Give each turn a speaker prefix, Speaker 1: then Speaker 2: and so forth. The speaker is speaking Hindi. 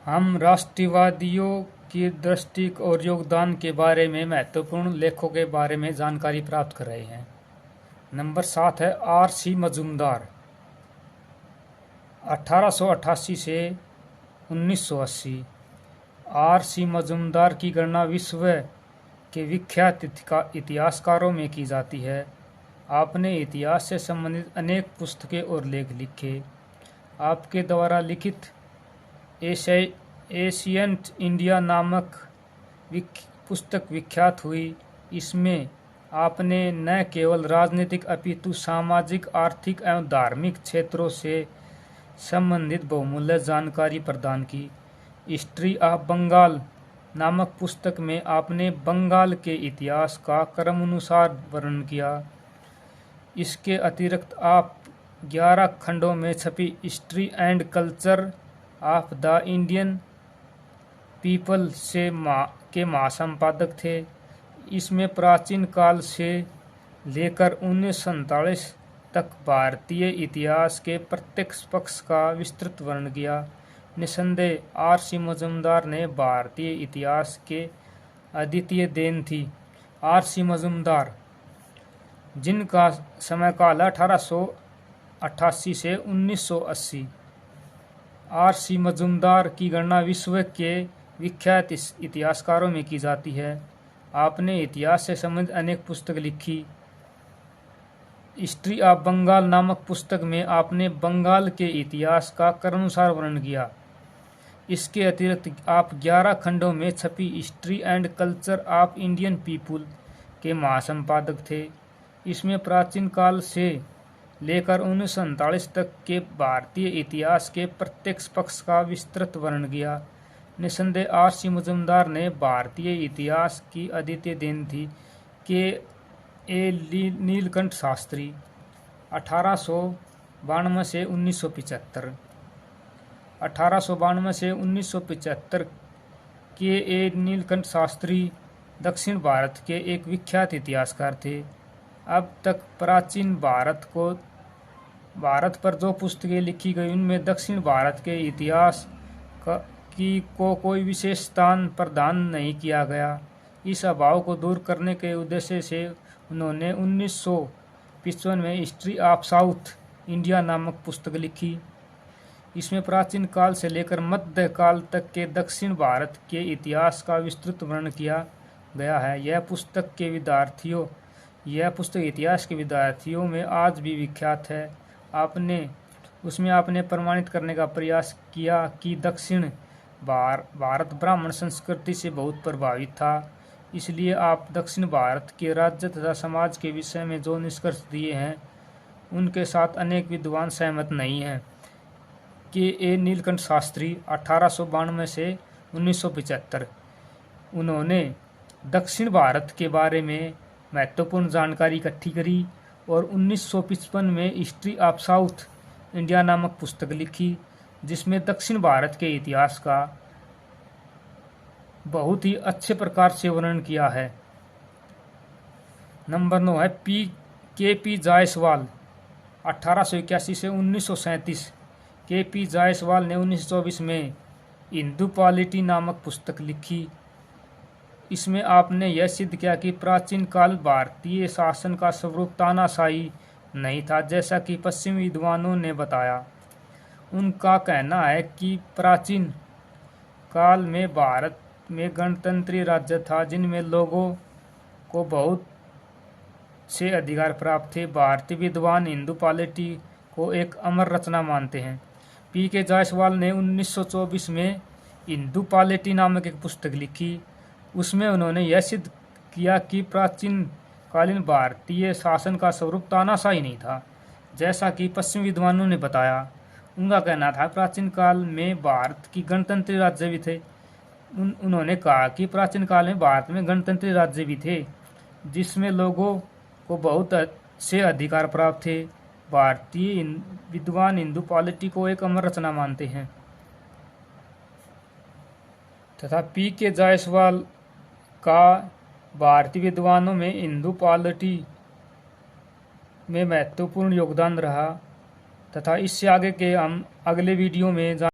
Speaker 1: हम राष्ट्रवादियों की दृष्टि और योगदान के बारे में महत्वपूर्ण लेखों के बारे में जानकारी प्राप्त कर रहे हैं। नंबर 7 है R.C. मजूमदार, 1888 से 1980। R.C. मजूमदार की गणना विश्व के विख्यात इतिहासकारों में की जाती है। आपने इतिहास से संबंधित अनेक पुस्तकें और लेख लिखे। आपके द्वारा लिखित एशियंट इंडिया नामक पुस्तक विख्यात हुई। इसमें आपने न केवल राजनीतिक अपितु सामाजिक, आर्थिक एवं धार्मिक क्षेत्रों से संबंधित बहुमूल्य जानकारी प्रदान की। हिस्ट्री ऑफ बंगाल नामक पुस्तक में आपने बंगाल के इतिहास का क्रमानुसार वर्णन किया। इसके अतिरिक्त आप 11 खंडों में छपी history and culture of the Indian people के महासंपादक थे। इसमें प्राचीन काल से लेकर 1947 तक भारतीय इतिहास के प्रत्येक पक्ष का विस्तृत वर्णन किया। निसंदेह R.C. मजूमदार ने भारतीय इतिहास के अद्वितीय देन थी। R.C. मजूमदार, जिनका समय काल 1888 से 1980। R.C. मजूमदार की गणना विश्व के विख्यात इतिहासकारों में की जाती है। आपने इतिहास से संबंधित अनेक पुस्तक लिखी। हिस्ट्री ऑफ बंगाल नामक पुस्तक में आपने बंगाल के इतिहास का क्रमानुसार वर्णन किया। इसके अतिरिक्त आप 11 खंडों में छपी history and culture of Indian people के महासंपादक थे। इसमें प्राचीन काल से लेकर 1947 तक के भारतीय इतिहास के प्रत्येक पक्ष का विस्तृत वर्णन किया। निसंदेह R.C. मजूमदार ने भारतीय इतिहास की अद्वितीय देन थी। के नीलकंठ शास्त्री, 1892 से 1975। 1892 से 1975 के नीलकंठ शास्त्री दक्षिण भारत के एक विख्यात इतिहासकार थे। अब तक प्राचीन भारत पर जो पुस्तकें लिखी गई उनमें दक्षिण भारत के इतिहास को कोई विशेष स्थान प्रदान नहीं किया गया। इस अभाव को दूर करने के उद्देश्य से उन्होंने 1955 में हिस्ट्री ऑफ साउथ इंडिया नामक पुस्तक लिखी। इसमें प्राचीन काल से लेकर मध्य काल तक के दक्षिण भारत के इतिहास का विस्तृत वर्णन किया गया है। यह पुस्तक इतिहास के विद्यार्थियों में आज भी विख्यात है। उसमें आपने प्रमाणित करने का प्रयास किया कि दक्षिण भारत ब्राह्मण संस्कृति से बहुत प्रभावित था। इसलिए आप दक्षिण भारत के राज्य तथा समाज के विषय में जो निष्कर्ष दिए हैं उनके साथ अनेक विद्वान सहमत नहीं हैं। के नीलकंठ शास्त्री, 1892 से 1975। उन्होंने दक्षिण भारत के बारे में महत्वपूर्ण जानकारी इकट्ठी करी और 1955 में हिस्ट्री ऑफ साउथ इंडिया नामक पुस्तक लिखी, जिसमें दक्षिण भारत के इतिहास का बहुत ही अच्छे प्रकार से वर्णन किया है। नंबर 9 है के.पी. जायसवाल, 1881 से 1937। के.पी. जायसवाल ने 1924 में हिंदू पॉलिटी नामक पुस्तक लिखी। इसमें आपने यह सिद्ध किया कि प्राचीन काल भारतीय शासन का स्वरूप तानाशाही नहीं था, जैसा कि पश्चिमी विद्वानों ने बताया। उनका कहना है कि प्राचीन काल में भारत में गणतंत्री राज्य था, जिनमें लोगों को बहुत से अधिकार प्राप्त थे। भारतीय विद्वान हिंदू पॉलिटी को एक अमर रचना मानते हैं। पी.के. जायसवाल ने 1924 में हिंदू पॉलिटी नामक एक पुस्तक लिखी। उसमें उन्होंने यह सिद्ध किया कि प्राचीन कालीन भारतीय शासन का स्वरूप तानाशाही नहीं था, जैसा कि पश्चिमी विद्वानों ने बताया। उनका कहना था प्राचीन काल में भारत की गणतंत्री राज्य भी थे। उन्होंने कहा कि प्राचीन काल में भारत में गणतंत्री राज्य भी थे, जिसमें लोगों को बहुत से अधिकार प्राप्त थे। भारतीय विद्वान हिंदू पॉलिटी को एक अमर रचना मानते हैं तथा पी.के. जायसवाल का भारतीय विद्वानों में हिंदू पॉलिटी में महत्वपूर्ण योगदान रहा तथा इससे आगे के हम अगले वीडियो में